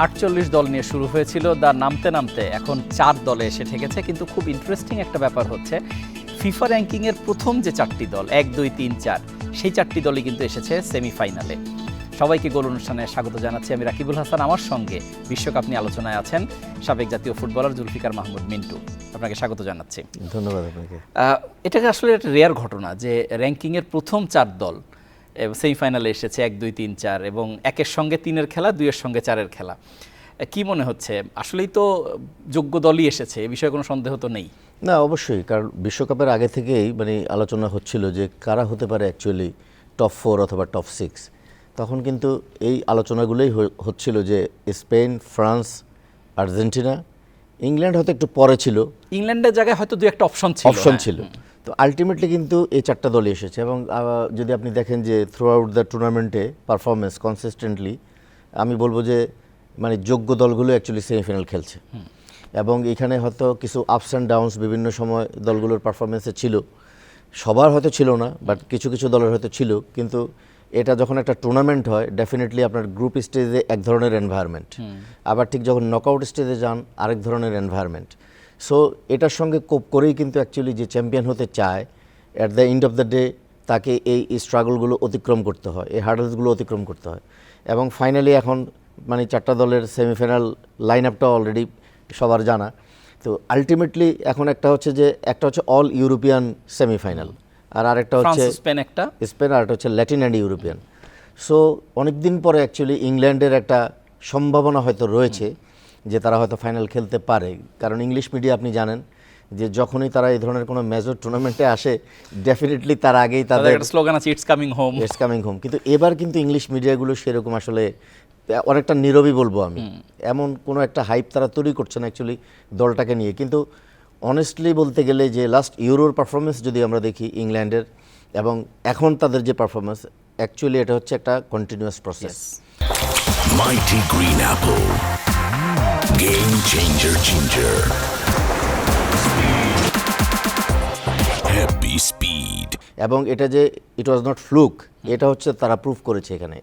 48 দল নিয়ে শুরু হয়েছিল, নামতে নামতে এখন 4 দলে এসে ঠেকেছে। কিন্তু খুব ইন্টারেস্টিং একটা ব্যাপার হচ্ছে, ফিফা র্যাঙ্কিংয়ের প্রথম যে 4টি দল 1, 2, 3, 4 সেই 4টি দলই কিন্তু এসেছে সেমিফাইনালে। সবাইকে গোল অনুষ্ঠানে স্বাগত জানাচ্ছি। আমি রাকিবুল হাসান, আমার সঙ্গে বিশ্বকাপ নিয়ে আলোচনায় আছেন সাবেক জাতীয় ফুটবলার জুলফিকার মাহমুদ মিন্টু। আপনাকে স্বাগত জানাচ্ছি। ধন্যবাদ আপনাকে। এটাকে আসলে একটা রেয়ার ঘটনা যে র্যাঙ্কিংয়ের প্রথম 4 দল সেমিফাইনালে এসেছে, 1, 2, 3, 4 এবং 1-এর সঙ্গে 3-এর খেলা, 2-এর সঙ্গে 4-এর খেলা। কি মনে হচ্ছে, আসলেই তো যোগ্য দলই এসেছে, এ বিষয়ে কোনো সন্দেহ তো নেই? না, অবশ্যই, কারণ বিশ্বকাপের আগে থেকেই আলোচনা হচ্ছিল যে কারা হতে পারে অ্যাকচুয়ালি টপ 4 অথবা টপ 6। তখন কিন্তু এই আলোচনাগুলোই হচ্ছিল যে স্পেন, ফ্রান্স, আর্জেন্টিনা, ইংল্যান্ড হয়তো একটু পরে ছিল, ইংল্যান্ডের জায়গায় হয়তো দু একটা অপশন ছিল। তো আলটিমেটলি কিন্তু এই 4টা দলই এসেছে। এবং যদি আপনি দেখেন যে থ্রু আউট দ্য টুর্নামেন্টে পারফরমেন্স কনসিস্টেন্টলি, আমি বলবো যে যোগ্য দলগুলো অ্যাকচুয়ালি সেমিফাইনাল খেলছে। এবং এখানে হয়তো কিছু আপস অ্যান্ড ডাউনস বিভিন্ন সময় দলগুলোর পারফরমেন্সে ছিল, সবার হয়তো ছিল না, বাট কিছু কিছু দলের হয়তো ছিল। কিন্তু এটা যখন একটা টুর্নামেন্ট হয়, ডেফিনেটলি আপনার গ্রুপ স্টেজে এক ধরনের এনভায়রনমেন্ট, আবার ঠিক যখন নকআউট স্টেজে যান আরেক ধরনের এনভায়রনমেন্ট। সো এটার সঙ্গে কোপ করেই কিন্তু অ্যাকচুয়ালি যে চ্যাম্পিয়ন হতে চায়, at the end of the day তাকে এই স্ট্রাগলগুলো অতিক্রম করতে হয়, এই হার্ডলসগুলো অতিক্রম করতে হয়। এবং ফাইনালি এখন 4টা দলের সেমিফাইনাল লাইন আপটা অলরেডি সবার জানা। তো আলটিমেটলি এখন একটা হচ্ছে অল ইউরোপিয়ান সেমিফাইনাল, আর আরেকটা হচ্ছে স্পেন, আর একটা হচ্ছে ল্যাটিন অ্যান্ড ইউরোপিয়ান। সো অনেকদিন পরে অ্যাকচুয়ালি ইংল্যান্ডের একটা সম্ভাবনা হয়তো রয়েছে যে তারা হয়তো ফাইনাল খেলতে পারে। কারণ ইংলিশ মিডিয়া আপনি জানেন যে যখনই তারা এই ধরনের কোনো মেজর টুর্নামেন্টে আসে, ডেফিনেটলি তার আগেই তাদের স্লোগান আছে it's coming home, it's coming home. কিন্তু এবার কিন্তু ইংলিশ মিডিয়াগুলো সেরকম আসলে অনেকটা নীরবই বলবো আমি, এমন কোনো একটা হাইপ তারা তৈরি করছে না অ্যাকচুয়ালি দলটাকে নিয়ে। কিন্তু অনেস্টলি বলতে গেলে যে লাস্ট ইউরোর পারফরমেন্স যদি আমরা দেখি ইংল্যান্ডের, এবং এখন তাদের যে পারফরমেন্স, অ্যাকচুয়ালি এটা হচ্ছে একটা continuous process. Mighty Green Apple, Game Changer Ginger, Happy Speed. এবং এটা যে ইট ওয়াজ নট ফ্লুক, এটা হচ্ছে তারা প্রুভ করেছে এখানে।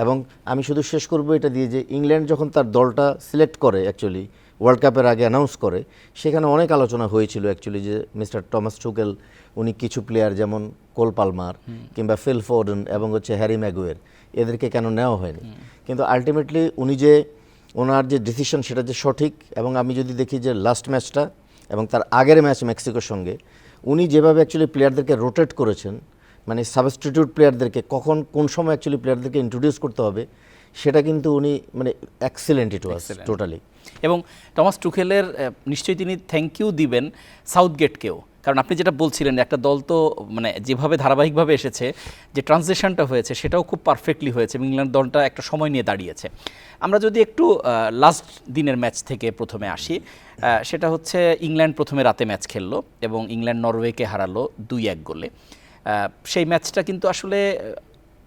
এবং আমি শুধু শেষ করবো এটা দিয়ে যে ইংল্যান্ড যখন তার দলটা সিলেক্ট করে অ্যাকচুয়ালি ওয়ার্ল্ড কাপের আগে অ্যানাউন্স করে, সেখানে অনেক আলোচনা হয়েছিল অ্যাকচুয়ালি যে মিস্টার টমাস টুকেল উনি কিছু প্লেয়ার যেমন কোল পালমার কিংবা ফিল ফোডেন এবং হ্যারি ম্যাগুয়ের, এদেরকে কেন নেওয়া হয়নি। কিন্তু আলটিমেটলি উনি যে ওনার যে ডিসিশন সেটা যে সঠিক। এবং আমি যদি দেখি যে লাস্ট ম্যাচটা এবং তার আগের ম্যাচ মেক্সিকোর সঙ্গে, উনি যেভাবে অ্যাকচুয়ালি প্লেয়ারদেরকে রোটেট করেছেন, সাবস্টিটিউট প্লেয়ারদেরকে কখন কোন সময় অ্যাকচুয়ালি প্লেয়ারদেরকে ইন্ট্রোডিউস করতে হবে, সেটা কিন্তু উনি এক্সিলেন্ট ইট ওয়াজ টোটালি। এবং টমাস টুখেলের নিশ্চয়ই তিনি থ্যাংক ইউ দিবেন সাউথগেটকেও, কারণ আপনি যেটা বলছিলেন একটা দল তো যেভাবে ধারাবাহিকভাবে এসেছে, যে ট্রানজিশনটা হয়েছে সেটাও খুব পারফেক্টলি হয়েছে এবং ইংল্যান্ড দলটা একটা সময় নিয়ে দাঁড়িয়েছে। আমরা যদি একটু লাস্ট দিনের ম্যাচ থেকে প্রথমে আসি, সেটা হচ্ছে ইংল্যান্ড প্রথমে রাতে ম্যাচ খেললো এবং ইংল্যান্ড নরওয়েকে হারালো 2-1 গোলে। সেই ম্যাচটা কিন্তু আসলে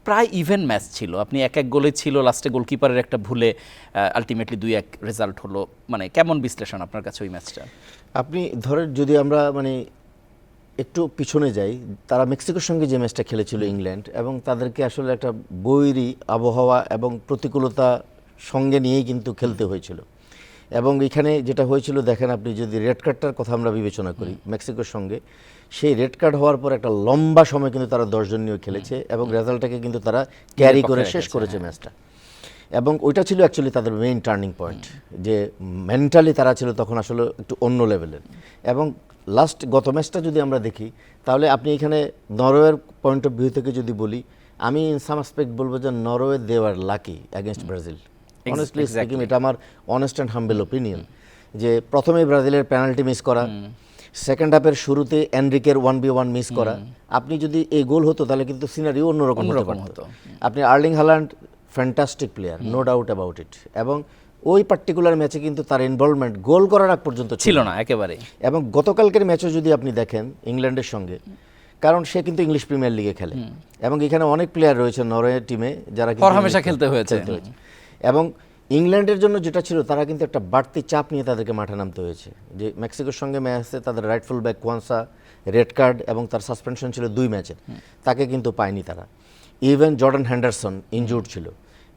প্রায় ইভেন ম্যাচ ছিল, আপনি 1-1 গোলে ছিল, লাস্টে গোলকিপারের একটা ভুলে আলটিমেটলি 2-1 রেজাল্ট হলো। কেমন বিশ্লেষণ আপনার কাছে ওই ম্যাচটা? আপনি ধরেন যদি আমরা একটু পিছনে যাই, তারা মেক্সিকোর সঙ্গে যে ম্যাচটা খেলেছিল ইংল্যান্ড, এবং তাদেরকে আসলে একটা বৈরী আবহাওয়া এবং প্রতিকূলতা সঙ্গে নিয়েই কিন্তু খেলতে হয়েছিল। এবং এখানে যেটা হয়েছিল দেখেন, আপনি যদি রেড কার্ডটার কথা আমরা বিবেচনা করি মেক্সিকোর সঙ্গে, সেই রেড কার্ড হওয়ার পর একটা লম্বা সময় কিন্তু তারা 10 জন নিয়ে খেলেছে এবং রেজাল্টটাকে কিন্তু তারা ক্যারি করে শেষ করেছে ম্যাচটা। এবং ওইটা ছিল অ্যাকচুয়ালি তাদের মেইন টার্নিং পয়েন্ট, যে মেন্টালি তারা ছিল তখন আসলে একটু অন্য লেভেলের। এবং লাস্ট গত ম্যাচটা যদি আমরা দেখি, তাহলে আপনি এখানে নরওয়ের পয়েন্ট অফ ভিউ থেকে যদি বলি, আমি ইন সাম অ্যাসপেক্ট বলবো যে Norway they were lucky against Brazil. Honestly speaking, এটা আমার অনেস্ট অ্যান্ড হাম্বেল ওপিনিয়ন, যে প্রথমেই ব্রাজিলের পেনাল্টি মিস করা, সেকেন্ড হাফের শুরুতে এনরিকের 1v1 মিস করা। আপনি যদি এই গোল হতো তাহলে কিন্তু সিনারিও অন্যরকম হতো। আপনি Erling Haaland fantastic player, no doubt about it. এবং ওই পার্টিকুলার ম্যাচে কিন্তু তার ইনভলভমেন্ট গোল করার আগ পর্যন্ত ছিল না একেবারে। এবং গতকালকের ম্যাচও যদি আপনি দেখেন ইংল্যান্ডের সঙ্গে, কারণ সে কিন্তু ইংলিশ প্রিমিয়ার লিগে খেলে এবং এখানে অনেক প্লেয়ার রয়েছে নরওয়ে টিমে যারা হামেশা খেলতে হয়েছে। এবং ইংল্যান্ডের জন্য যেটা ছিল, তারা কিন্তু একটা বাড়তি চাপ নিয়ে তাদেরকে মাঠে নামতে হয়েছে। যে মেক্সিকোর সঙ্গে ম্যাচে তাদের রাইটফুল ব্যাক কোয়ানসা রেড কার্ড এবং তার সাসপেনশন ছিল 2 ম্যাচের, তাকে কিন্তু পায়নি তারা। ইভেন জর্ডান হ্যান্ডারসন ইনজুর্ড ছিল।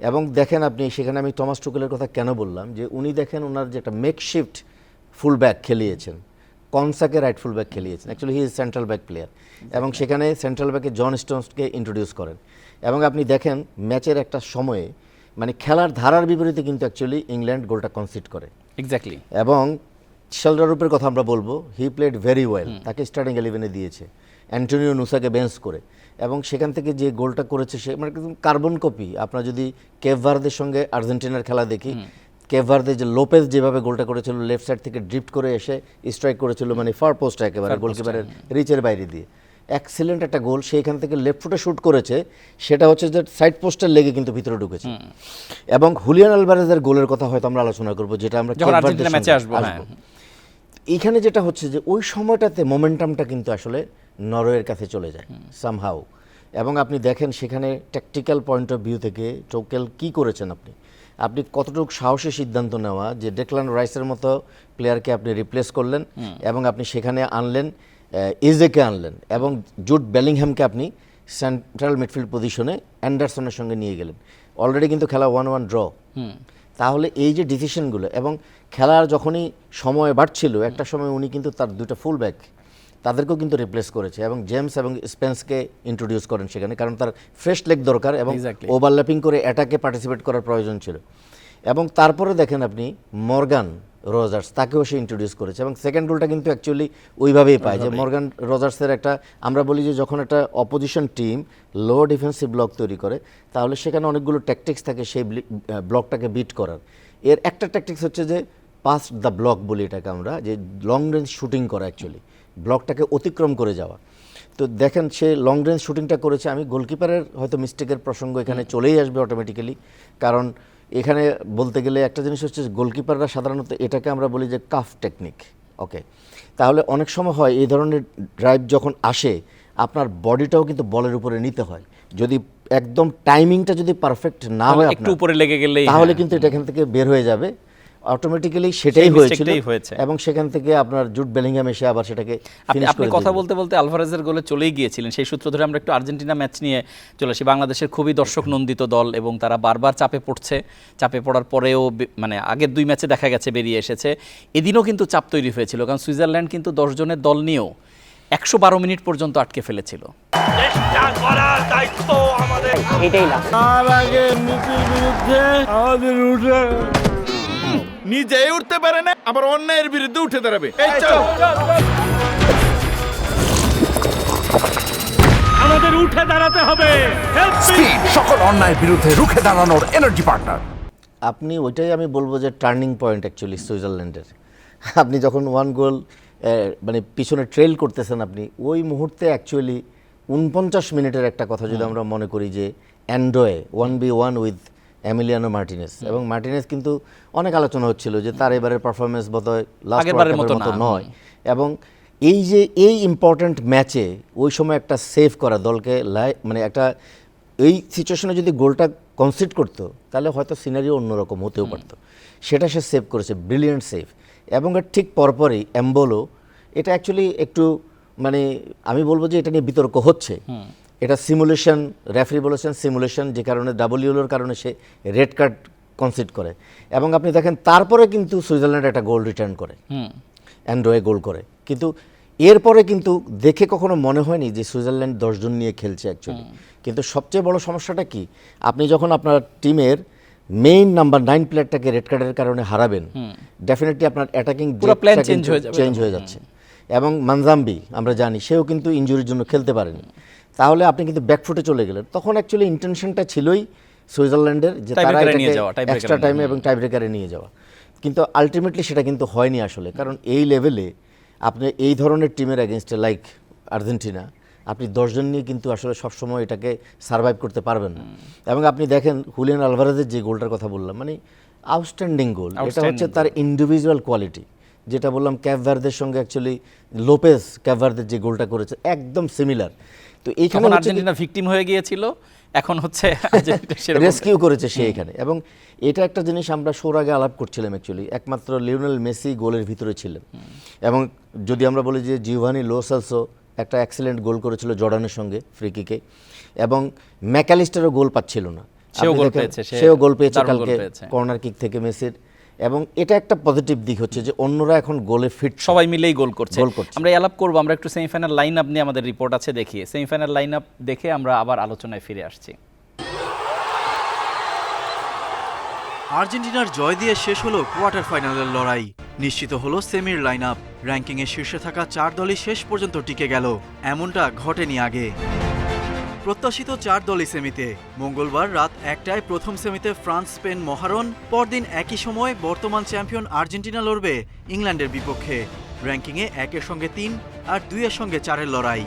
এবং দেখেন আপনি সেখানে আমি টমাস টুকেলের কথা কেন বললাম যে উনি দেখেন ওনার যে একটা মেকশিফট ফুল ব্যাক খেলিয়েছেন, কনসাকে রাইট ফুল ব্যাক খেলিয়েছেন, actually he is central back player, এবং সেখানে সেন্ট্রাল ব্যাকে জন স্টোনসকে ইন্ট্রোডিউস করেন। এবং আপনি দেখেন ম্যাচের একটা সময়ে মানে খেলার ধারার বিপরীতে কিন্তু অ্যাকচুয়ালি ইংল্যান্ড গোলটা কনসিড করে। এক্স্যাক্টলি। এবং শেলডারুপের কথা আমরা বলবো, হি প্লেড ভেরি ওয়েল, তাকে স্টার্টিং 11-এ দিয়েছে অ্যান্টোনিও নুসাকে বেঞ্চ করে, এবং সেখান থেকে যে গোলটা করেছে সে মানে একদম কার্বন কপি। আপনার যদি কেপ ভার্দের সঙ্গে আর্জেন্টিনার খেলা দেখি, কেপ ভার্দে যে লোপেজ যেভাবে গোলটা করেছিল লেফট সাইড থেকে ড্রিফট করে এসে স্ট্রাইক করেছিল মানে ফার পোস্ট একেবারে গোলকিপারের রিচের বাইরে দিয়ে, এক্সিলেন্ট একটা গোল। সেইখান থেকে লেফট ফুটে শুট করেছে, সেটা হচ্ছে যে সাইড পোস্টের লেগে কিন্তু ভিতরে ঢুকেছে। এবং হুলিয়ান আলভারেজের গোলের কথা হয়তো আমরা আলোচনা করব, যেটা আমরা যখন আর্জেন্টিনা ম্যাচে আসবো। এইখানে যেটা হচ্ছে যে ওই সময়টাতে মোমেন্টামটা কিন্তু আসলে নরওয়ের কাছে চলে যায় সামহাউ। এবং আপনি দেখেন সেখানে ট্যাকটিক্যাল পয়েন্ট অফ ভিউ থেকে টোকেল কি করেছেন, আপনি কতটুকু সাহসী সিদ্ধান্ত নেওয়া যে ডেকলান রাইসের মতো প্লেয়ারকে আপনি রিপ্লেস করলেন, এবং আপনি সেখানে আনলেন ইজেকে আনলেন, এবং জুড বেলিংহ্যামকে আপনি সেন্ট্রাল মিডফিল্ড পজিশনে অ্যান্ডারসনের সঙ্গে নিয়ে গেলেন। অলরেডি কিন্তু খেলা 1-1 ড্র। তাহলে এই যে ডিসিশনগুলো, এবং খেলার যখনই সময় বাড়ছিল একটা সময় উনি কিন্তু তার দুটো ফুল ব্যাক তাদেরকেও কিন্তু রিপ্লেস করেছে, এবং জেমস এবং স্পেন্সকে ইন্ট্রোডিউস করেন সেখানে, কারণ তার ফ্রেশ লেগ দরকার এবং ওভারল্যাপিং করে অ্যাটাকে পার্টিসিপেট করার প্রয়োজন ছিল। এবং তারপরে দেখেন আপনি মর্গান রজার্স, তাকেও সে ইন্ট্রোডিউস করেছে, এবং সেকেন্ড গোলটা কিন্তু অ্যাকচুয়ালি ওইভাবেই পায় যে মর্গান রজার্সের একটা, আমরা বলি যে যখন একটা অপোজিশন টিম লো ডিফেন্সিভ ব্লক তৈরি করে তাহলে সেখানে অনেকগুলো ট্যাকটিক্স থাকে সেই ব্লকটাকে বিট করার। এর একটা ট্যাকটিক্স হচ্ছে যে পাস দ্য ব্লক বলি এটাকে আমরা, যে লং রেঞ্জ শুটিং করা, অ্যাকচুয়ালি ব্লকটাকে অতিক্রম করে যাওয়া। তো দেখেন সে লং রেঞ্জ শুটিংটা করেছে। আমি গোলকিপারের হয়তো মিস্টেকের প্রসঙ্গ এখানে চলেই আসবে অটোমেটিক্যালি, কারণ এখানে বলতে গেলে একটা জিনিস হচ্ছে গোলকিপাররা সাধারণত এটাকে আমরা বলি যে কাফ টেকনিক। ওকে, তাহলে অনেক সময় হয় এই ধরনের ড্রাইভ যখন আসে আপনার বডিটাও কিন্তু বলের উপরে নিতে হয়। যদি একদম টাইমিংটা যদি পারফেক্ট না হয় একটু উপরে লেগে গেলে তাহলে কিন্তু এটা এখান থেকে বের হয়ে যাবে অটোমেটিক্যালি, সেটাই হয়েছিল। এবং সেখান থেকে আপনার জুড বেলিংহাম এসে আবার সেটাকে ফিনিশ করে। আপনি কথা বলতে বলতে আলভারেজের গোলে চলেই গিয়েছিলেন, সেই সূত্র ধরে আমরা একটু আর্জেন্টিনা ম্যাচ নিয়ে চলে আসি। বাংলাদেশের খুবই দর্শক নন্দিত দল, এবং তারা বারবার চাপে পড়ছে, চাপে পড়ার পরেও মানে আগের 2 ম্যাচে দেখা গেছে বেরিয়ে এসেছে। এদিনও কিন্তু চাপ তৈরি হয়েছিল, কারণ সুইজারল্যান্ড কিন্তু 10 জনের দল নিয়েও 112 মিনিট পর্যন্ত আটকে ফেলেছিল। চেষ্টা করার দায়িত্ব আমাদের। এটাই না তার আগে নীতির বিরুদ্ধে আমাদের উঠে নিজেই উঠতে পারে না, আবার অন্যায়ের বিরুদ্ধে উঠে দাঁড়াবে। এই চল, আমাদের উঠে দাঁড়াতে হবে। স্পিড সকল অন্যায়ের বিরুদ্ধে রুখে দাঁড়ানোর এনার্জি পার্টনার। আপনি ওইটাই আমি বলবো যে টার্নিং পয়েন্ট অ্যাকচুয়ালি সুইজারল্যান্ডের। আপনি যখন 1 গোল মানে পিছনে ট্রেল করতেছেন, আপনি ওই মুহূর্তে অ্যাকচুয়ালি 49 মিনিটের একটা কথা যদি আমরা মনে করি যে অ্যান্ডোয়ে 1v1 উইথ এমিলিয়ানো মার্টিনেজ, এবং মার্টিনেজ কিন্তু অনেক আলোচনা হচ্ছিল যে তার এবারের পারফরমেন্স বোধহয় লাস্ট ওয়ার্ল্ড কাপের মতো নয়, এবং এই যে এই ইম্পর্ট্যান্ট ম্যাচে ওই সময় একটা সেভ করা দলকে মানে একটা এই সিচুয়েশনে যদি গোলটা কনসিড করতো তাহলে হয়তো সিনারিও অন্যরকম হতেও পারতো। সেটা সে সেভ করেছে, ব্রিলিয়েন্ট সেভ। এবং এর ঠিক পরপরই এমবোলো, এটা অ্যাকচুয়ালি একটু মানে আমি বলবো যে এটা নিয়ে বিতর্ক হচ্ছে, এটা সিমুলেশন, রেফারি বলেছেন সিমুলেশন, যে কারণে ডাব্লিউএর কারণে সে রেড কার্ড কনসিড করে। এবং আপনি দেখেন তারপরে কিন্তু সুইজারল্যান্ড একটা গোল রিটার্ন করে, অ্যান্ড্রয়ে গোল করে, কিন্তু এরপরে কিন্তু দেখে কখনো মনে হয়নি যে সুইজারল্যান্ড 10 জন নিয়ে খেলছে অ্যাকচুয়ালি। কিন্তু সবচেয়ে বড় সমস্যাটা কি, আপনি যখন আপনার টিমের মেইন নাম্বার 9 প্লেয়ারটাকে রেড কার্ডের কারণে হারাবেন, ডেফিনেটলি আপনার অ্যাটাকিং প্ল্যান চেঞ্জ হয়ে যাচ্ছে। এবং মানজাম্বি আমরা জানি সেও কিন্তু ইনজুরির জন্য খেলতে পারেনি, তাহলে আপনি কিন্তু ব্যাকফুটে চলে গেলেন। তখন অ্যাকচুয়ালি ইন্টেনশনটা ছিলই সুইজারল্যান্ডের যে তারা এটাকে এক্সট্রা টাইমে এবং টাইব্রেকারে নিয়ে যাওয়া, কিন্তু আলটিমেটলি সেটা কিন্তু হয়নি আসলে। কারণ এই লেভেলে আপনি এই ধরনের টিমের এগেনস্টে লাইক আর্জেন্টিনা আপনি 10 জন নিয়ে কিন্তু আসলে সবসময় এটাকে সার্ভাইভ করতে পারবেন না। এবং আপনি দেখেন হুলিয়ান আলভারেজের যে গোলটার কথা বললাম, মানে আউটস্ট্যান্ডিং গোল, এটা হচ্ছে তার ইন্ডিভিজুয়াল কোয়ালিটি। যেটা বললাম ক্যাপ ভার্দের সঙ্গে অ্যাকচুয়ালি লোপেজ ক্যাপ ভার্দের যে গোলটা করেছে একদম সিমিলার। তো এইখানে আর্জেন্টিনা ভিকটিম হয়ে গিয়েছিল, এখন হচ্ছে রেস্কিউ করেছে সে এখানে। এবং এটা একটা জিনিস আমরা শোর আগে আলাপ করছিলাম অ্যাকচুয়ালি, একমাত্র লিওনেল মেসি গোলের ভিতরে ছিলেন। এবং যদি আমরা বলি যে জিওভানি লো সেলসো একটা এক্সেলেন্ট গোল করেছিল জর্ডানের সঙ্গে ফ্রি কিকে, এবং ম্যাকালিস্টারও গোল পাচ্ছিল না, সেও আপনি গোল দেখেন, পেয়েছে, সেও গোল পেয়েছে দারুণ গোল কালকে পেয়েছে। কর্নার কিক থেকে মেসির, এবং এটা একটা পজিটিভ দিক হচ্ছে যে অন্যরা এখন গোলে ফিট। সবাই মিলেই গোল করছে। গোল করছে। আমরা অ্যালাপ করবো, আমরা একটু সেমিফাইনাল লাইন আপ নিয়ে আমাদের রিপোর্ট আছে দেখিয়ে, সেমিফাইনাল লাইন আপ দেখে আমরা আবার আলোচনায় ফিরে আসছি। আর্জেন্টিনার জয় দিয়ে শেষ হলো কোয়ার্টার ফাইনালের লড়াই, নিশ্চিত হলো সেমির লাইন আপ। র্যাঙ্কিংয়ে শীর্ষে থাকা 4 দলই শেষ পর্যন্ত টিকে গেল, এমনটা ঘটেনি আগে। প্রত্যাশিত 4 দলই সেমিতে। মঙ্গলবার রাত 1টায় প্রথম সেমিতে ফ্রান্স স্পেন মহারণ, পরদিন একই সময় বর্তমান চ্যাম্পিয়ন আর্জেন্টিনা লড়বে ইংল্যান্ডের বিপক্ষে। র্যাঙ্কিংয়ে 1-এর সঙ্গে 3 আর 2-এর সঙ্গে 4-এর লড়াই।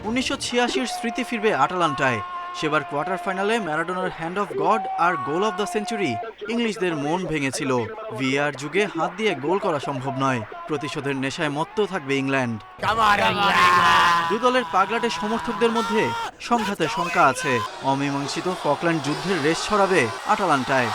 1986-র স্মৃতি ফিরবে আটালান্টায়। সেবার কোয়ার্টার ফাইনালে ম্যারাডোনার হ্যান্ড অফ গড আর গোল অফ দ্য সেঞ্চুরি ইংলিশদের মন ভেঙেছিল। ভিআর যুগে হাত দিয়ে গোল করা সম্ভব নয়, প্রতিশোধের নেশায় মত্ত থাকবে ইংল্যান্ড। দু দলের পাগলাটে সমর্থকদের মধ্যে সংঘাতের শঙ্কা আছে। অমীমাংসিত ফকল্যান্ড যুদ্ধের রেশ ছড়াবে আটালান্টায়।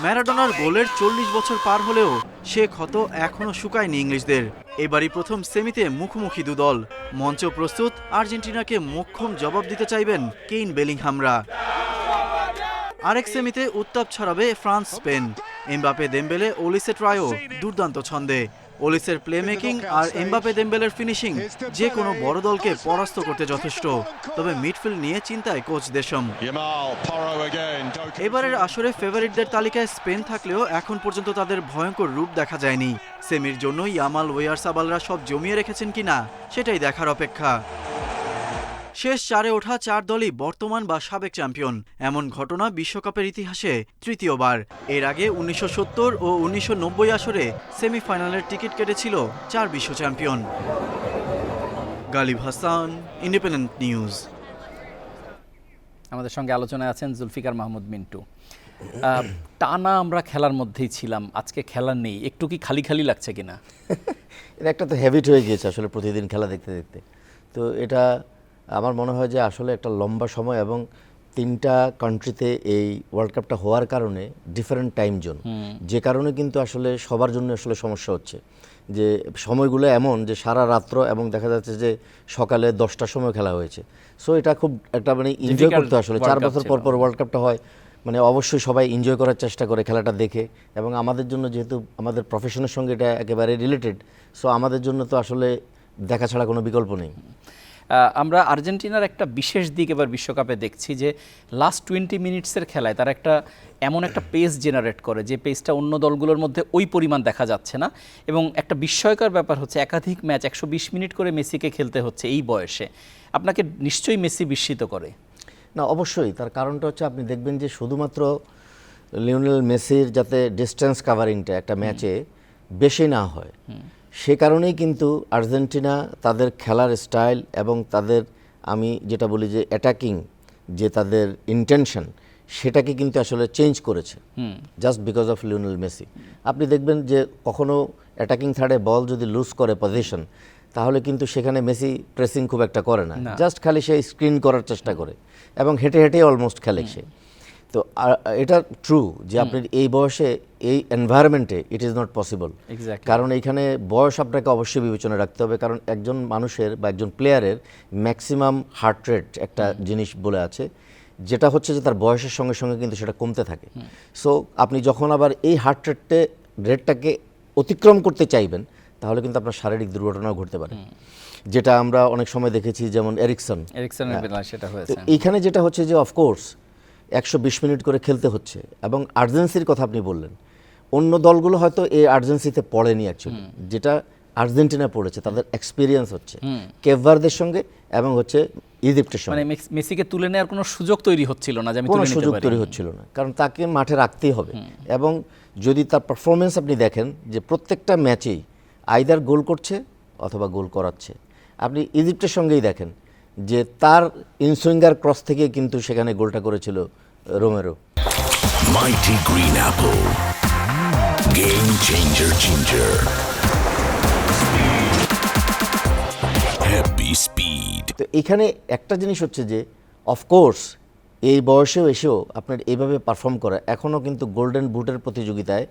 ম্যারাডোনার গোলের 40 বছর পার হলেও সে ক্ষত এখনও শুকায়নি ইংলিশদের। এবারই প্রথম সেমিতে মুখোমুখি দু দল, মঞ্চ প্রস্তুত আর্জেন্টিনাকে মোক্ষম জবাব দিতে চাইবেন কেইন বেলিংহামরা। আরেক সেমিতে উত্তাপ ছড়াবে France Spain. Mbappe Dembélé Olise trio দুর্দান্ত ছন্দে। ওলিসের প্লেমেকিং আর এমবাপে দেম্বেলের ফিনিশিং যে কোনো বড় দলকে পরাস্ত করতে যথেষ্ট। তবে মিডফিল্ড নিয়ে চিন্তায় কোচ দেশম। এবারের আসরে ফেভারিটদের তালিকায় স্পেন থাকলেও এখন পর্যন্ত তাদের ভয়ঙ্কর রূপ দেখা যায়নি। সেমির জন্য ইয়ামাল ওয়ারসাবালরা সব জমিয়ে রেখেছেন কিনা সেটাই দেখার অপেক্ষা। শেষ 4-এ ওঠা 4 দলই বর্তমান বা সাবেক চ্যাম্পিয়ন। এমন ঘটনা বিশ্বকাপের ইতিহাসে তৃতীয়বার। এর আগে 1970 ও 1990 আসরে সেমিফাইনালের টিকিট কেটেছিল 4 বিশ্ব champion. Galib Hasan, Independent News. আমাদের সঙ্গে আলোচনায় আছেন জুলফিকার মাহমুদ মিন্টু। টানা আমরা খেলার মধ্যেই ছিলাম, আজকে খেলা নেই, একটু কি খালি খালি লাগছে কিনা? এটা একটা তো হ্যাবিট হয়ে গিয়েছে আসলে প্রতিদিন খেলা দেখতে দেখতে। তো এটা আমার মনে হয় যে আসলে একটা লম্বা সময়, এবং 3টা কান্ট্রিতে এই ওয়ার্ল্ড কাপটা হওয়ার কারণে ডিফারেন্ট টাইম জোন, যে কারণে কিন্তু আসলে সবার জন্য আসলে সমস্যা হচ্ছে যে সময়গুলো এমন যে সারা রাত্র, এবং দেখা যাচ্ছে যে সকালে 10টার সময় খেলা হয়েছে। সো এটা খুব একটা মানে এনজয় করতে, আসলে 4 বছর পর পর ওয়ার্ল্ড কাপটা হয়, মানে অবশ্যই সবাই এনজয় করার চেষ্টা করে খেলাটা দেখে, এবং আমাদের জন্য যেহেতু আমাদের প্রফেশনের সঙ্গে এটা একেবারে রিলেটেড, সো আমাদের জন্য তো আসলে দেখা ছাড়া কোনো বিকল্প নেই। আমরা আর্জেন্টিনার একটা বিশেষ দিক এবার বিশ্বকাপে দেখছি যে লাস্ট 20 মিনিটসের খেলায় তারা এমন একটা পেস জেনারেট করে যে পেসটা অন্য দলগুলোর মধ্যে ওই পরিমাণ দেখা যাচ্ছে না। এবং একটা বিস্ময়কর ব্যাপার হচ্ছে একাধিক ম্যাচ 120 মিনিট করে মেসিকে খেলতে হচ্ছে এই বয়সে। আপনাকে নিশ্চয়ই মেসি বিস্মিত করে? না, অবশ্যই। তার কারণটা হচ্ছে আপনি দেখবেন যে শুধুমাত্র লিওনেল মেসির যাতে ডিস্টেন্স কাভারিংটা একটা ম্যাচে বেশি না হয়, সে কারণেই কিন্তু আর্জেন্টিনা তাদের খেলার স্টাইল এবং তাদের, আমি যেটা বলি যে অ্যাটাকিং যে তাদের ইন্টেনশন, সেটাকে কিন্তু আসলে চেঞ্জ করেছে just because of Lionel Messi. আপনি দেখবেন যে কখনো অ্যাটাকিং থার্ডে বল যদি লুজ করে পজিশন, তাহলে কিন্তু সেখানে মেসি প্রেসিং খুব একটা করে না, জাস্ট খালি সে স্ক্রিন করার চেষ্টা করে, এবং হেঁটে হেঁটে অলমোস্ট খেলে সে। তো এটা ট্রু যে আপনি এই বয়সে এই এনভায়রনমেন্টে ইট ইজ নট পসিবল। কারণ এইখানে বয়স আপনাকে অবশ্যই বিবেচনা রাখতে হবে, কারণ একজন মানুষের বা একজন প্লেয়ারের ম্যাক্সিমাম হার্ট রেট একটা জিনিস বলে আছে, যেটা হচ্ছে যে তার বয়সের সঙ্গে সঙ্গে কিন্তু সেটা কমতে থাকে। সো আপনি যখন আবার এই হার্ট রেটটাকে অতিক্রম করতে চাইবেন, তাহলে কিন্তু আপনার শারীরিক দুর্ঘটনাও ঘটতে পারে, যেটা আমরা অনেক সময় দেখেছি, যেমন এরিকসনের বেলায় সেটা হয়েছে। এইখানে যেটা হচ্ছে যে অফকোর্স 120 মিনিট করে খেলতে হচ্ছে, এবং আর্জেন্সির কথা আপনি বললেন, অন্য দলগুলো হয়তো এই আর্জেন্সিতে পড়েনি অ্যাকচুয়ালি, যেটা আর্জেন্টিনা পড়েছে, তাদের এক্সপিরিয়েন্স হচ্ছে কেপ ভার্দের সঙ্গে এবং হচ্ছে ইজিপ্টের সঙ্গে। মানে মেসিকে তুলে নেওয়ার কোনো সুযোগ তৈরি হচ্ছিল না, কোনো সুযোগ তৈরি হচ্ছিল না, কারণ তাকে মাঠে রাখতেই হবে। এবং যদি তার পারফরমেন্স আপনি দেখেন যে প্রত্যেকটা ম্যাচেই আইদার গোল করছে অথবা গোল করাচ্ছে। আপনি ইজিপ্টের সঙ্গেই দেখেন যে তার ইনসুইঙ্গার ক্রস থেকে কিন্তু সেখানে গোলটা করেছিল Romero. Mighty Green Apple, Game Changer Ginger, Happy Speed. তো এখানে একটা জিনিস হচ্ছে যে অফকোর্স এই বয়সেও এসেও আপনার এইভাবে পারফর্ম করা, এখনও কিন্তু গোল্ডেন বুটের প্রতিযোগিতায়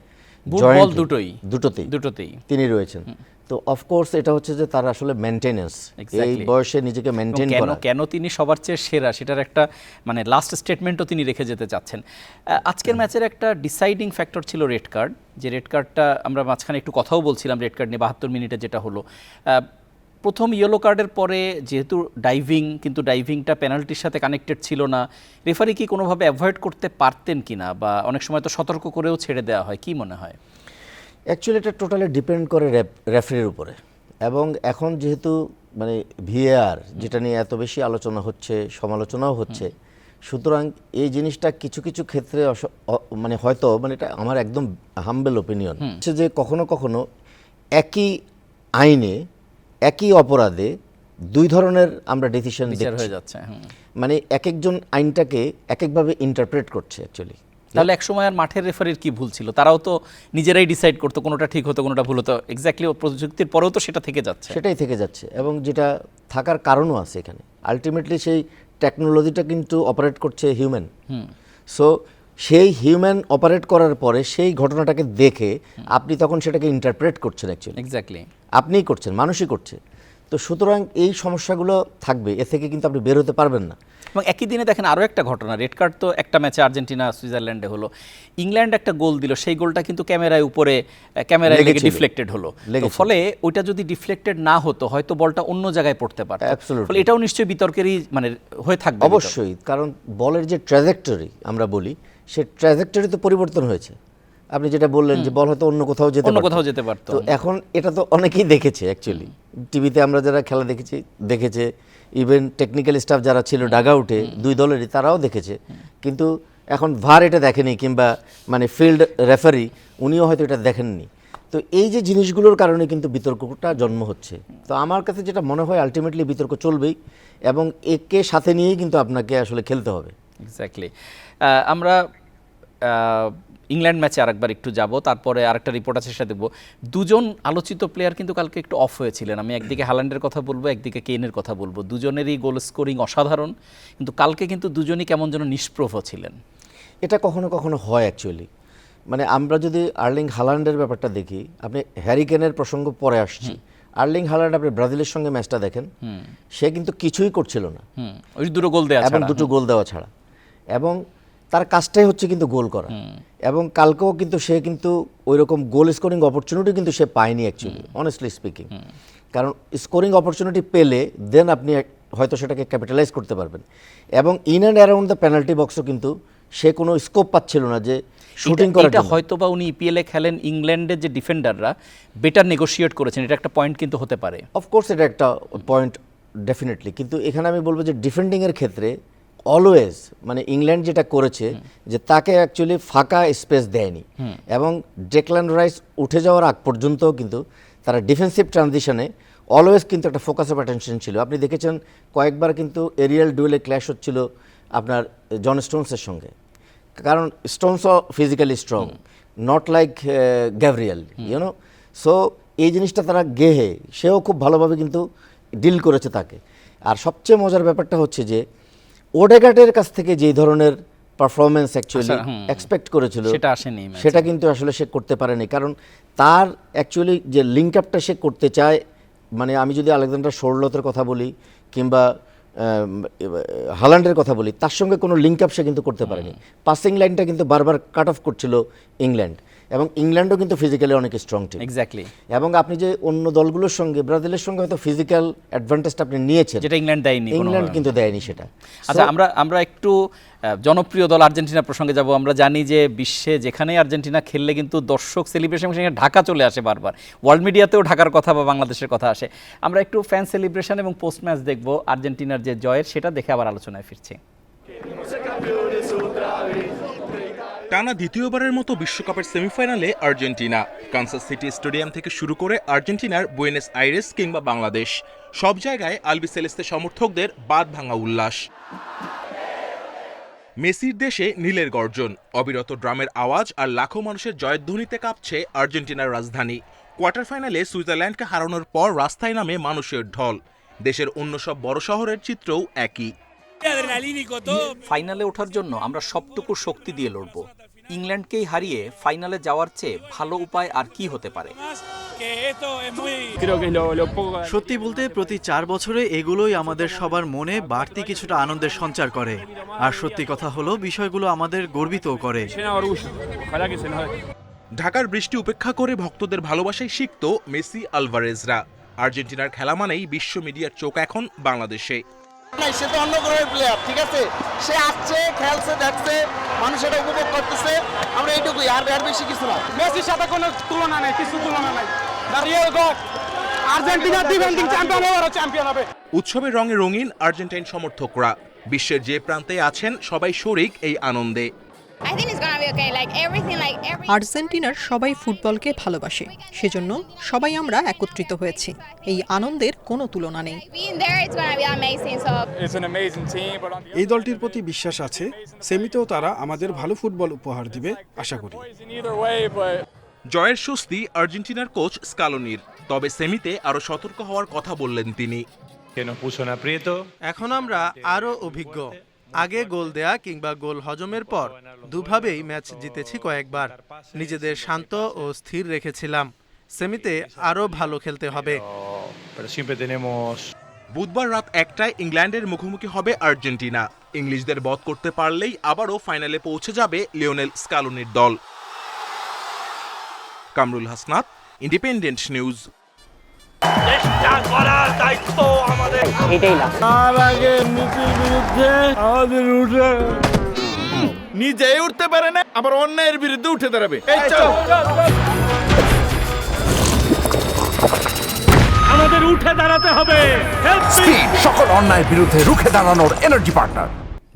বুট বল jointly, দুটোতেই দুটোতেই তিনি রয়েছেন। তো অফকোর্স এটা হচ্ছে যে তার আসলে মেনটেনেন্স, এই Exactly. বয়সে নিজেকে মেনটেন কেন করা। কেন তিনি সবার চেয়ে সেরা সেটার একটা মানে লাস্ট স্টেটমেন্টও তিনি রেখে যেতে চাচ্ছেন। আজকের ম্যাচের একটা ডিসাইডিং ফ্যাক্টর ছিল রেড কার্ড, যে রেড কার্ডটা আমরা মাঝখানে একটু কথাও বলছিলাম রেড কার্ড নিয়ে 72 মিনিটে যেটা হলো। প্রথম ইয়েলো কার্ডের পরে যেহেতু ডাইভিং, কিন্তু ডাইভিংটা পেনাল্টির সাথে কানেক্টেড ছিল না, রেফারি কি কোনোভাবে অ্যাভয়েড করতে পারতেন কিনা, বা অনেক সময় তো সতর্ক করেও ছেড়ে দেওয়া হয়, কি মনে হয়? অ্যাকচুয়ালি এটা টোটালি ডিপেন্ড করে রেফারির উপরে। এবং এখন যেহেতু মানে ভিএআর যেটা নিয়ে এত বেশি আলোচনা হচ্ছে, সমালোচনাও হচ্ছে, সুতরাং এই জিনিসটা কিছু কিছু ক্ষেত্রে মানে হয়তো মানে এটা আমার একদম হাম্বেল ওপিনিয়ন হচ্ছে যে কখনো কখনো একই আইনে একই অপরাধে দুই ধরনের আমরা ডিসিশন বিচার দেখছি, হয়ে যাচ্ছে। মানে এক একজন আইনটাকে এক একভাবে ইন্টারপ্রেট করছে অ্যাকচুয়ালি। তাহলে একসময় আর মাঠের রেফারির কি ভুল ছিল? তারাও তো নিজেরাই ডিসাইড করতো, কোনোটা ঠিক হতো কোনোটা ভুল হতো, এক্স্যাক্টলি প্রযুক্তির পরেও তো সেটা থেকে যাচ্ছে। সেটাই থেকে যাচ্ছে, এবং যেটা থাকার কারণও আছে এখানে। আলটিমেটলি সেই টেকনোলজিটা কিন্তু অপারেট করছে হিউম্যান, সো সেই হিউম্যান অপারেট করার পরে সেই ঘটনাটাকে দেখে আপনি তখন সেটাকে ইন্টারপ্রেট করছেন, অ্যাকচুয়ালি এক্স্যাক্টলি আপনিই করছেন, মানুষই করছে। তো সুতরাং এই সমস্যাগুলো থাকবে, এ থেকে কিন্তু আপনি বের হতে পারবেন না। এবং একই দিনে দেখেন আরও একটা ঘটনা, রেড কার্ড তো একটা ম্যাচে আর্জেন্টিনা সুইজারল্যান্ডে হলো, ইংল্যান্ড একটা গোল দিল, সেই গোলটা কিন্তু ক্যামেরায় লেগে লেগেছিল। ডিফ্লেক্টেড হলো। তো লেগেছিল। ফলে ওইটা যদি ডিফ্লেক্টেড না হতো হয়তো বলটা অন্য জায়গায় পড়তে পারত। Absolutely. ফলে এটাও নিশ্চয়ই বিতর্কেরই মানে হয়ে থাকবে। অবশ্যই, কারণ বলের যে ট্র্যাজেক্টরি আমরা বলি, সে ট্র্যাজেক্টরি তো পরিবর্তন হয়েছে। আপনি যেটা বললেন যে বল হয়তো অন্য কোথাও যেতে পারতো। তো এখন এটা তো অনেকেই দেখেছে, অ্যাকচুয়ালি টিভিতে আমরা যারা খেলা দেখেছে, ইভেন টেকনিক্যাল স্টাফ যারা ছিল ডাগআউটে দুই দলেরই, তারাও দেখেছে। কিন্তু এখন ভার এটা দেখেনি, কিংবা মানে ফিল্ড রেফারি উনিও হয়তো এটা দেখেননি। তো এই যে জিনিসগুলোর কারণে কিন্তু বিতর্কটা জন্ম হচ্ছে। তো আমার কাছে যেটা মনে হয় আলটিমেটলি বিতর্ক চলবেই, এবং একে সাথে নিয়েই কিন্তু আপনাকে আসলে খেলতে হবে। এক্স্যাক্টলি। আমরা ইংল্যান্ড ম্যাচে আরেকবার একটু যাব, তারপরে আরেকটা রিপোর্ট আছে সেটা দেখব। দুজন আলোচিত প্লেয়ার কিন্তু কালকে একটু অফ হয়েছিলেন। আমি একদিকে হালান্ডের কথা বলবো, একদিকে কেইনের কথা বলবো। দুজনেরই গোল স্কোরিং অসাধারণ, কিন্তু কালকে কিন্তু দুজনই কেমন যেন নিষ্প্রভ ছিলেন। এটা কখনো কখনো হয় অ্যাকচুয়ালি। মানে আমরা যদি আর্লিং হালান্ডের ব্যাপারটা দেখি, আপনি হ্যারি কেনের প্রসঙ্গ পরে আসছি, আর্লিং হালান্ড আপনি ব্রাজিলের সঙ্গে ম্যাচটা দেখেন, সে কিন্তু কিছুই করছিল না, ওই দুটো গোল দেওয়া এবং দুটো গোল দেওয়া ছাড়া, এবং তার কাজটাই হচ্ছে কিন্তু গোল করা। এবং কালকেও কিন্তু সে কিন্তু ওই রকম গোল স্কোরিং অপরচুনিটি কিন্তু সে পায়নি অ্যাকচুয়ালি, অনেস্টলি স্পিকিং। কারণ স্কোরিং অপরচুনিটি পেলে দেন আপনি হয়তো সেটাকে ক্যাপিটালাইজ করতে পারবেন। এবং in and around the penalty বক্সও কিন্তু সে কোনো স্কোপ পাচ্ছিল না যে শুটিং করার জন্য। হয়তো বা উনি ইপিএলে খেলেন, ইংল্যান্ডের যে ডিফেন্ডাররা বেটার নেগোশিয়েট করেছেন, এটা একটা পয়েন্ট কিন্তু হতে পারে। অফকোর্স এটা একটা পয়েন্ট ডেফিনেটলি, কিন্তু এখানে আমি বলবো যে ডিফেন্ডিংয়ের ক্ষেত্রে অলওয়েজ মানে ইংল্যান্ড যেটা করেছে যে তাকে অ্যাকচুয়ালি ফাঁকা স্পেস দেয়নি, এবং ডেকল্যান রাইস উঠে যাওয়ার আগ পর্যন্ত কিন্তু তারা ডিফেন্সিভ ট্রানজিশনে অলওয়েজ কিন্তু একটা ফোকাস অফ অ্যাটেনশন ছিল। আপনি দেখেছেন কয়েকবার কিন্তু এরিয়াল ডুয়েলে ক্ল্যাশ হচ্ছিল আপনার জন স্টোনসের সঙ্গে, কারণ স্টোনসও physically strong, not like Gabriel, you know. So এই জিনিসটা তারা গেহে, সেও খুব ভালোভাবে কিন্তু ডিল করেছে তাকে। আর সবচেয়ে মজার ব্যাপারটা হচ্ছে যে ওডেগার্ডের কাছ থেকে যেই ধরনের পারফরমেন্স অ্যাকচুয়ালি এক্সপেক্ট করেছিল সেটা আসেনি, সেটা কিন্তু আসলে সে করতে পারেনি। কারণ তার অ্যাকচুয়ালি যে লিঙ্ক আপটা সে করতে চায়, মানে আমি যদি আলেকজান্ডার সরলতের কথা বলি কিংবা হালান্ডের কথা বলি, তার সঙ্গে কোনো লিঙ্ক আপ সে কিন্তু করতে পারেনি। পাসিং লাইনটা কিন্তু বারবার কাট অফ করছিল ইংল্যান্ড, এবং ইংল্যান্ডও কিন্তু ফিজিক্যালি অনেক স্ট্রং টিম। এক্স্যাক্টলি। এবং আপনি যে অন্য দলগুলোর সঙ্গে, ব্রাজিলের সঙ্গে হয়তো ফিজিক্যাল অ্যাডভান্টেজটা আপনি নিয়েছেন, যেটা ইংল্যান্ড দেয়নি, ইংল্যান্ড কিন্তু দেয়নি সেটা। আচ্ছা, আমরা একটু জনপ্রিয় দল আর্জেন্টিনা প্রসঙ্গে যাব। আমরা জানি যে বিশ্বে যেখানে আর্জেন্টিনা খেললে কিন্তু দর্শক সেলিব্রেশন ঢাকা চলে আসে বারবার, ওয়ার্ল্ড মিডিয়াতেও ঢাকার কথা বা বাংলাদেশের কথা আসে। আমরা একটু ফ্যান সেলিব্রেশন এবং পোস্ট ম্যাচ দেখব আর্জেন্টিনার যে জয়ের, সেটা দেখে আবার আলোচনায় ফিরছি। টানা দ্বিতীয়বারের মতো বিশ্বকাপের সেমিফাইনালে আর্জেন্টিনা। কানসাস সিটি স্টেডিয়াম থেকে শুরু করে আর্জেন্টিনার বুয়েনোস আইরেস কিংবা বাংলাদেশ, সব জায়গায় আলবিসেলেস্তে সমর্থকদের বাঁধ ভাঙা উল্লাস। মেসির দেশে নীলের গর্জন, অবিরত ড্রামের আওয়াজ আর লাখো মানুষের জয়ধ্বনিতে কাঁপছে আর্জেন্টিনার রাজধানী। কোয়ার্টার ফাইনালে সুইজারল্যান্ডকে হারানোর পর রাস্তায় নামে মানুষের ঢল। দেশের অন্য সব বড় শহরের চিত্রও একই। ফাইনালে ওঠার জন্য আমরা সবটুকু শক্তি দিয়ে লড়বো, ইংল্যান্ডকেই হারিয়ে ফাইনালে যাওয়ার চেয়ে ভালো উপায় আর কি হতে পারে? সত্যি বলতে প্রতি 4 বছরে এগুলোই আমাদের সবার মনে বাড়তি কিছুটা আনন্দের সঞ্চার করে। আর সত্যি কথা হলো বিষয়গুলো আমাদের গর্বিতও করে। ঢাকার বৃষ্টি উপেক্ষা করে ভক্তদের ভালোবাসায় সিক্ত মেসি আলভারেজরা। আর্জেন্টিনার খেলা মানেই বিশ্ব মিডিয়ার চোখ এখন বাংলাদেশে। সে তো অন্য গ্রহের প্লেয়ার, ঠিক আছে, সে আসছে, খেলছে, দেখছে, মানুষ এটা উপভোগ করতেছে, আমরা এইটুকুই, আর বেশি কিছু না। মেসির সাথে কোনো তুলনা নেই, কিছু তুলনা নাই। The real god, Argentina defending champion হবে, চ্যাম্পিয়ন হবে। উৎসবের রঙে রঙিন আর্জেন্টাইন সমর্থকরা। বিশ্বের যে প্রান্তে আছেন সবাই শরিক এই আনন্দে। আর্জেন্টিনার সবাই ফুটবলকে ভালোবাসে, সেজন্য সবাই আমরা একত্রিত হয়েছি। এই আনন্দের কোনো তুলনা নেই। এই দলটির প্রতি বিশ্বাস আছে, সেমিতেও তারা আমাদের ভালো ফুটবল উপহার দিবে আশা করি। জয়ের স্বস্তি আর্জেন্টিনার কোচ স্কালোনির, তবে সেমিতে আরো সতর্ক হওয়ার কথা বললেন তিনি। এখন আমরা আরো অভিজ্ঞ। আগে গোল দেয়া কিংবা গোল হজমের পর দুভাবেই ম্যাচ জিতেছি কয়েকবার। নিজেদের শান্ত ও স্থির রেখেছিলাম। সেমিতে আরো ভালো খেলতে হবে। বুধবার রাত 1টায় ইংল্যান্ডের মুখোমুখি হবে আর্জেন্টিনা। ইংলিশদের বধ করতে পারলেই আবারও ফাইনালে পৌঁছে যাবে লিওনেল স্কালোনির দল। Kamrul Hasnat, independent news. তার আগে মেসির বিরুদ্ধে আমাদের উঠে নিজেই উঠতে পারে না, আবার অন্যায়ের বিরুদ্ধে উঠে দাঁড়াবে। এই চল, আমাদের উঠে দাঁড়াতে হবে। স্পিড, সকল অন্যায়ের বিরুদ্ধে রুখে দাঁড়ানোর এনার্জি পার্টনার।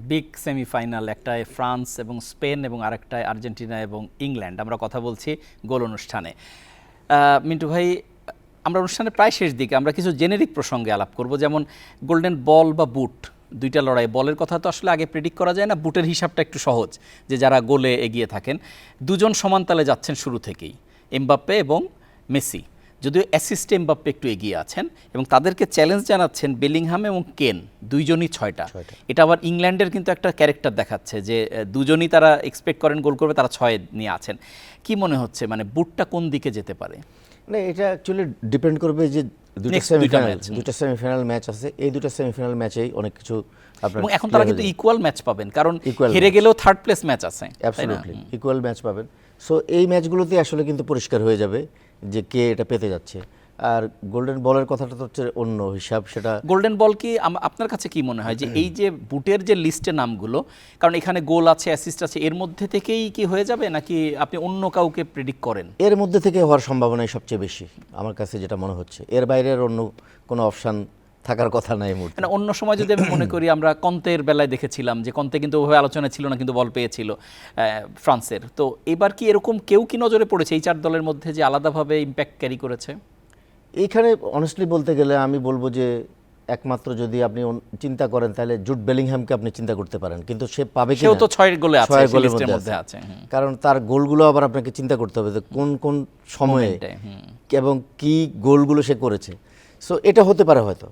বিগ সেমিফাইনাল, একটায় ফ্রান্স এবং স্পেন এবং আরেকটায় আর্জেন্টিনা এবং ইংল্যান্ড। আমরা কথা বলছি গোল অনুষ্ঠানে। মিন্টু ভাই, আমরা অনুষ্ঠানের প্রায় শেষ দিকে আমরা কিছু জেনেরিক প্রসঙ্গে আলাপ করব, যেমন গোল্ডেন বল বা বুট, দুইটা লড়াই। বলের কথা তো আসলে আগে প্রেডিক্ট করা যায় না, বুটের হিসাবটা একটু সহজ, যে যারা গোলে এগিয়ে থাকেন। দুজন সমান তালে যাচ্ছেন শুরু থেকেই, এমবাপ্পে এবং মেসি, যদিও অ্যাসিস্টে এমবাপ্পে একটু এগিয়ে আছেন, এবং তাদেরকে চ্যালেঞ্জ জানাচ্ছেন বেলিংহাম এবং কেন, দুইজনই 6টা। এটা আবার ইংল্যান্ডের কিন্তু একটা ক্যারেক্টার দেখাচ্ছে যে দুজনই তারা এক্সপেক্ট করেন গোল করবে, তারা 6 নিয়ে আছেন। কি মনে হচ্ছে, মানে বুটটা কোন দিকে যেতে পারে? না, এটা অ্যাকচুয়ালি ডিপেন্ড করবে যে দুটো সেমিফাইনাল ম্যাচ আছে, এই দুটো সেমিফাইনাল ম্যাচেই অনেক কিছু আপনার। এবং এখন তারা কিন্তু ইকুয়াল ম্যাচ পাবেন, কারণ হেরে গেলেও থার্ড প্লেস ম্যাচ আছে। অ্যাবসলিউটলি ইকুয়াল ম্যাচ পাবেন। সো এই ম্যাচগুলোতে আসলে কিন্তু পরিষ্কার হয়ে যাবে যে কে এটা পেতে যাচ্ছে। আর গোল্ডেন বলের কথাটা তো হচ্ছে অন্য হিসাব। সেটা গোল্ডেন বল কি আপনার কাছে কি মনে হয় যে এই যে বুটের যে লিস্টে নামগুলো, কারণ এখানে গোল আছে, অ্যাসিস্ট আছে, এর মধ্যে থেকেই কি হয়ে যাবে, নাকি আপনি অন্য কাউকে প্রেডিক্ট করেন? এর মধ্যে থেকে হওয়ার সম্ভাবনাই সবচেয়ে বেশি আমার কাছে যেটা মনে হচ্ছে। এর বাইরের অন্য কোনো অপশান থাকার কথা নাই মুহূর্তে। মানে অন্য সময় যদি আমি মনে করি, আমরা কন্তের বেলায় দেখেছিলাম যে কন্তে কিন্তু ওভাবে আলোচনা ছিল না, কিন্তু বল পেয়েছিল ফ্রান্সের। তো এবার কি এরকম কেউ কি নজরে পড়েছে এই 4 দলের মধ্যে যে আলাদাভাবে ইম্প্যাক্ট ক্যারি করেছে? এইখানে অনেস্টলি বলতে গেলে আমি বলবো যে একমাত্র যদি আপনি চিন্তা করেন তাহলে জুড বেলিংহামকে আপনি চিন্তা করতে পারেন, কিন্তু সে পাবে কি? সেও তো 6 গোলে আছে, লিস্টের মধ্যে আছে। কারণ তার গোলগুলো আবার আপনাকে চিন্তা করতে হবে যে কোন কোন সময়ে এবং কি গোলগুলো সে করেছে। সো এটা হতে পারে হয়তো।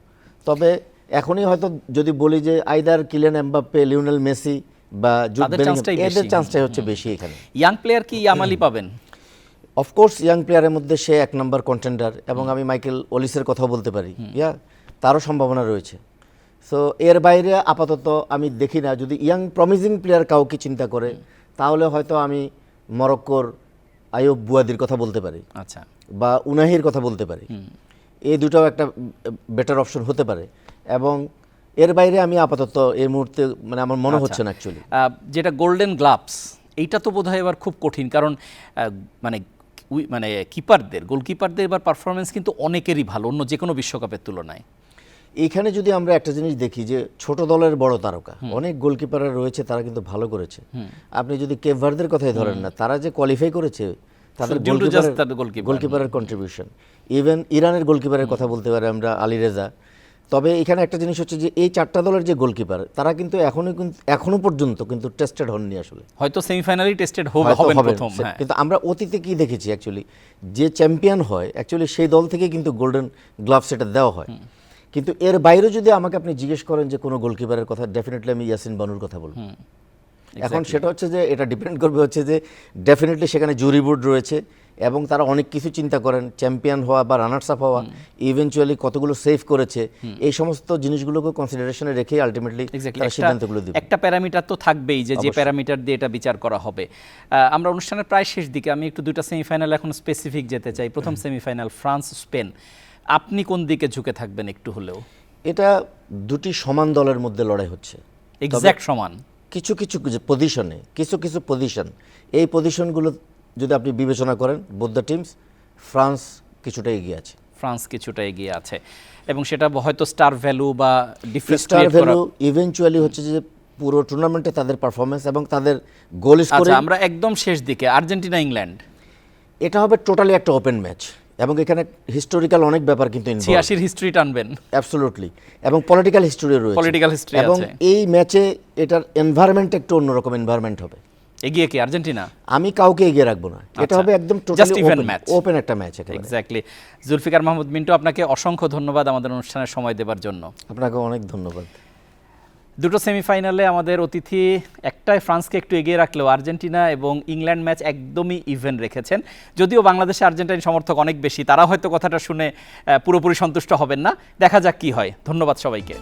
তবে এখনই হয়তো যদি বলি যে either Kylian Mbappe, Lionel Messi বা জুড বেলিংহাম, এদের চান্সটাই হচ্ছে বেশি এখানে। ইয়াং প্লেয়ার কি ইয়ামালি পাবেন? অফকোর্স ইয়াং প্লেয়ারের মধ্যে সে 1 নম্বর কন্টেন্ডার, এবং আমি মাইকেল ওলিসের কথা বলতে পারি, তারও সম্ভাবনা রয়েছে। সো এর বাইরে আপাতত আমি দেখি না। যদি ইয়াং প্রমিজিং প্লেয়ার কাউকে চিন্তা করে, তাহলে হয়তো আমি মরক্কোর আইয়ুব বুয়াদির কথা বলতে পারি, আচ্ছা, বা উনাহির কথা বলতে পারি। এই দুটাও একটা বেটার অপশন হতে পারে। এবং এর বাইরে আমি আপাতত এই মুহূর্তে মানে আমার মনে হচ্ছে না অ্যাকচুয়ালি। যেটা গোল্ডেন গ্লাভস, এইটা তো বোধহয় এবার খুব কঠিন, কারণ মানে কিপারদের, গোলকিপারদের এবার পারফরমেন্স কিন্তু অনেকেরই ভালো অন্য যে কোনো বিশ্বকাপের তুলনায়। এইখানে যদি আমরা একটা জিনিস দেখি যে ছোট দলের বড় তারকা অনেক গোলকিপাররা রয়েছে, তারা কিন্তু ভালো করেছে। আপনি যদি কেপ ভার্দের কথাই ধরেন না, তারা যে কোয়ালিফাই করেছে, তাদের গোলকিপারের কন্ট্রিবিউশন। ইভেন ইরানের গোলকিপারের কথা বলতে পারি আমরা, আলী রেজা। তবে এখানে একটা জিনিস হচ্ছে যে এই 4টা দলের যে গোলকিপার, তারা কিন্তু এখনো পর্যন্ত কিন্তু টেস্টেড হননি আসলে। হয়তো সেমিফাইনালি টেস্টেড হবেন প্রথম। কিন্তু আমরা অতীতে কি দেখেছি, অ্যাকচুয়ালি যে চ্যাম্পিয়ন হয় অ্যাকচুয়ালি সেই দল থেকে কিন্তু গোল্ডেন গ্লাভ সেটা দেওয়া হয়। কিন্তু এর বাইরে যদি আমাকে আপনি জিজ্ঞেস করেন যে কোনো গোলকিপারের কথা, ডেফিনেটলি আমি ইয়াসিন বানুর কথা বলবো। এখন সেটা হচ্ছে যে এটা ডিপেন্ড করবে হচ্ছে যে ডেফিনেটলি সেখানে জুরি বোর্ড রয়েছে এবং তারা অনেক কিছু চিন্তা করেন, চ্যাম্পিয়ন হওয়া বা রানার্স আপ হওয়া, ইভেনচুয়ালি কতগুলো সেভ করেছে, এই সমস্ত জিনিসগুলোকে কনসিডারেশনে রেখে আলটিমেটলি তারা সিদ্ধান্তগুলো দিবে। একটা প্যারামিটার তো থাকবেই যে প্যারামিটার দিয়ে এটা বিচার করা হবে। আমরা অনুষ্ঠানের প্রায় শেষ দিকে, আমি একটু দুইটা সেমিফাইনাল এখন স্পেসিফিক যেতে চাই। প্রথম সেমিফাইনাল ফ্রান্স স্পেন, আপনি কোন দিকে ঝুঁকে থাকবেন একটু হলেও? এটা দুটি সমান দলের মধ্যে লড়াই হচ্ছে, এক্স্যাক্ট সমান। কিছু পজিশনে, কিছু পজিশন, এই পজিশনগুলো যদি আপনি বিবেচনা করেন বোথ দ্য টিমস, ফ্রান্স কিছুটা এগিয়ে আছে এবং সেটা হয়তো স্টার ভ্যালু বা ডিফারেন্স ক্রিয়েট করা। ইভেনচুয়ালি হচ্ছে যে পুরো টুর্নামেন্টে তাদের পারফরম্যান্স এবং তাদের গোল স্কোরিং। আমরা একদম শেষ দিকে আর্জেন্টিনা ইংল্যান্ড, এটা হবে টোটালি একটা ওপেন ম্যাচ এবং এখানে হিস্টোরিক্যাল অনেক ব্যাপার কিন্তু 86 হিস্ট্রি টানবেন অ্যাবসলিউটলি, এবং পলিটিক্যাল হিস্ট্রি রয়েছে এবং এই ম্যাচে এটার এনভায়রনমেন্ট একটু অন্যরকম এনভায়রনমেন্ট হবে। এগিয়ে কি আর্জেন্টিনা? আমি কাউকে এগিয়ে রাখবো না, এটা হবে একদম টোটালি ওপেন একটা ম্যাচ। এক্স্যাক্টলি। জুলফিকার মাহমুদ মিন্টু, আপনাকে অসংখ্য ধন্যবাদ আমাদের অনুষ্ঠানে সময় দেওয়ার জন্য। আপনাকে অনেক ধন্যবাদ। দুটো সেমিফাইনালে আমাদের অতিথি একটাই ফ্রান্সকে একটু এগিয়ে রাখলেও আর্জেন্টিনা এবং ইংল্যান্ড ম্যাচ একদমই ইভেন রেখেছেন। যদিও বাংলাদেশে আর্জেন্টাইন সমর্থক অনেক বেশি, তারা হয়তো কথাটা শুনে পুরোপুরি সন্তুষ্ট হবেন না। দেখা যাক কি হয়। ধন্যবাদ সবাইকে।